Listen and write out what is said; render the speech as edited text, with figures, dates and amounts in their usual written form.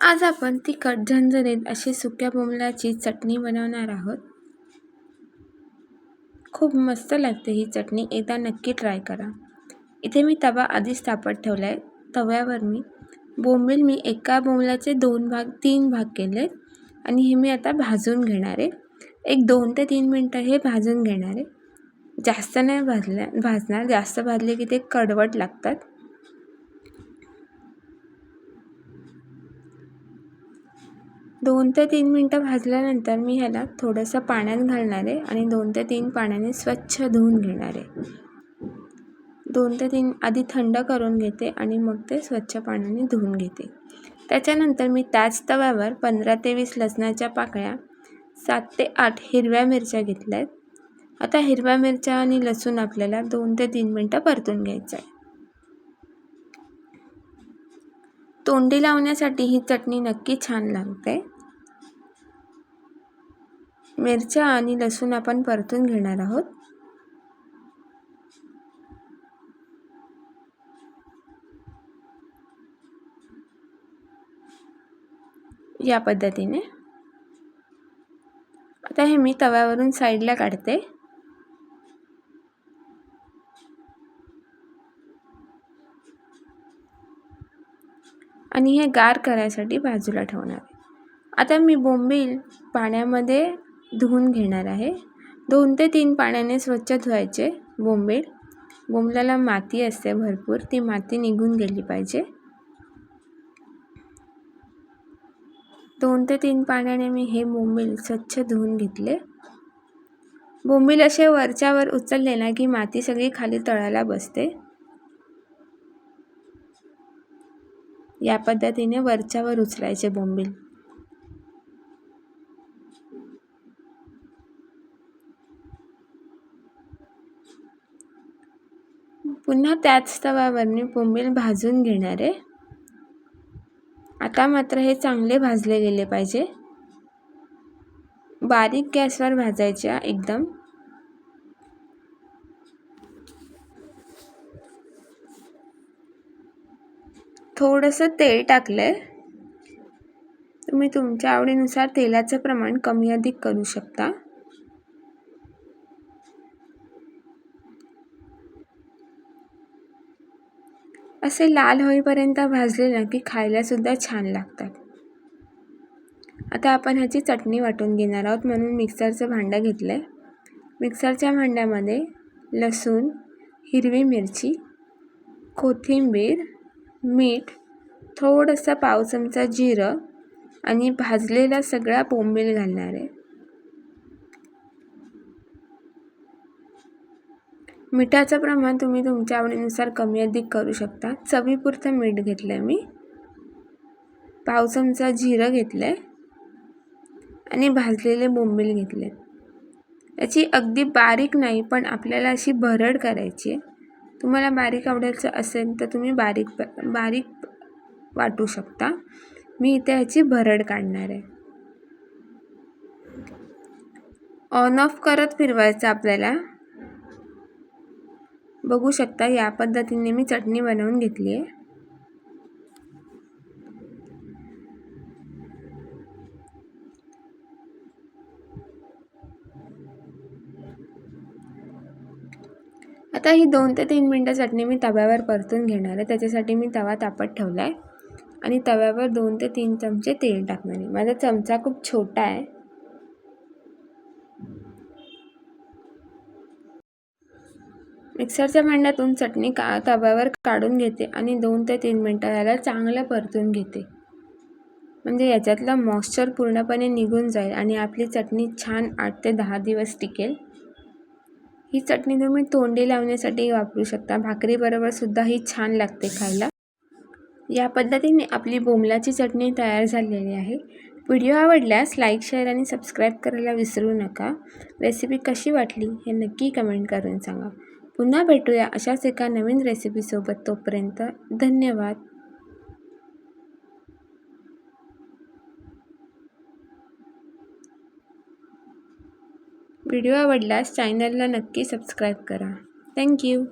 आज आपण तिखट झणझणीत अशी सुक्या बोंबलाची चटणी बनवणार आहोत. खूप मस्त लागते ही चटणी, एकदा नक्की ट्राय करा. इथे मी तवा आधीच तापत ठेवला आहे. तव्यावर मी एका बोंबलाचे 3 भाग केले आणि हे मी आता भाजून घेणार आहे. एक 2 ते 3 मिनटं हे भाजून घेणार आहे. जास्त नाही भाजणार, जास्त भाजले की ते कडवट लागतात. 2 ते 3 मिनटं भाजल्यानंतर मी ह्याला थोडंसं पाण्यात घालणार आहे आणि 2 ते 3 पाण्याने स्वच्छ धुवून घेणार आहे. 2 ते 3 आधी थंड करून घेते आणि मग ते स्वच्छ पाण्याने धुवून घेते. त्याच्यानंतर मी त्याच तव्यावर 15 ते 20 लसणाच्या पाकळ्या, 7 ते 8 हिरव्या मिरच्या घेतल्या आहेत. आता हिरव्या मिरच्या आणि लसूण आपल्याला 2 ते 3 मिनटं परतून घ्यायचं आहे. तोंडी लावण्यासाठी ही चटणी नक्की छान लागते. मिरच्या आणि लसूण आपण परतून घेणार आहोत. या पद्धतीने आता हे मी तव्यावरून साईडला काढते. आणि हे गार करायसाठी बाजूला ठेवणार आहे. आता मी बोंबील पाण्यामध्ये धुवून घेणार आहे. 2 ते 3 पाण्याने स्वच्छ धुवायचे बोंबलाला माती असते भरपूर, ती माती निघून गेली पाहिजे. 2 ते 3 पाण्याने मी हे बोंबील स्वच्छ धुवून घेतले. बोंबील असे वरच्यावर उचलले ना की माती सगळी खाली तळाला बसते. या पद्धतीने वरच्यावर उचलायचे बोंबील. पुन्हा त्याच तव्यावर मी बोंबील भाजून घेणार आहे. आता मात्र हे चांगले भाजले गेले पाहिजे. बारीक गॅसवर भाजायच्या एकदम. थोडंसं तेल टाकलंय. तुम्ही तुमच्या आवडीनुसार तेलाचं प्रमाण कमी अधिक करू शकता. असे लाल होईपर्यंत भाजले ना की खायला सुद्धा छान लागतात. आता आपण ह्याची चटणी वाटून घेणार आहोत, म्हणून मिक्सरचं भांडं घेतलंय. मिक्सरच्या भांड्यामध्ये लसूण, हिरवी मिरची, कोथिंबीर, मीठ, थोडंसं पाव चमचा जिरं आणि भाजलेला सगळा बोंबील घालणार आहे. मिठाचं प्रमाण तुम्ही तुमच्या आवडीनुसार कमी अधिक करू शकता. चवीपुरतं मीठ घेतलंय मी. पाव चमचा जिरं घेतलंय आणि भाजलेले बोंबील घेतले. याची अगदी बारीक नाही, पण आपल्याला अशी भरड करायची आहे. तुम्हाला बारीक आवडायचं असेल तर तुम्ही बारीक वाटू शकता. मी इथे ह्याची भरड काढणार आहे. ऑन ऑफ करत फिरवायचं आपल्याला. बघू शकता या पद्धतीने मी चटणी बनवून घेतली आहे. आता ही 2 ते 3 मिनटं चटणी मी तव्यावर परतून घेणार आहे. त्याच्यासाठी मी तवा तापत ठेवला आहे आणि तव्यावर 2 ते 3 चमचे तेल टाकणार आहे. माझा चमचा खूप छोटा आहे. मिक्सरच्या भांड्यातून चटणी तव्यावर काढून घेते आणि 2 ते 3 मिनटं याला चांगलं परतून घेते. म्हणजे याच्यातलं मॉइश्चर पूर्णपणे निघून जाईल आणि आपली चटणी छान 8 ते 10 दिवस टिकेल. ही चटणी तुम्ही तोंडी लावण्यासाठी वापरू शकता. भाकरीबरोबर सुद्धा ही छान लागते खायला. या पद्धतीने आपली बोंबलाची चटणी तयार झालेली आहे. व्हिडिओ आवडल्यास लाईक, शेअर आणि सबस्क्राईब करायला विसरू नका. रेसिपी कशी वाटली हे नक्की कमेंट करून सांगा. पुन्हा भेटूया अशाच एका नवीन रेसिपीसोबत. तोपर्यंत धन्यवाद. व्हिडिओ आवडल्यास चॅनलला नक्की सबस्क्राईब करा. थँक्यू.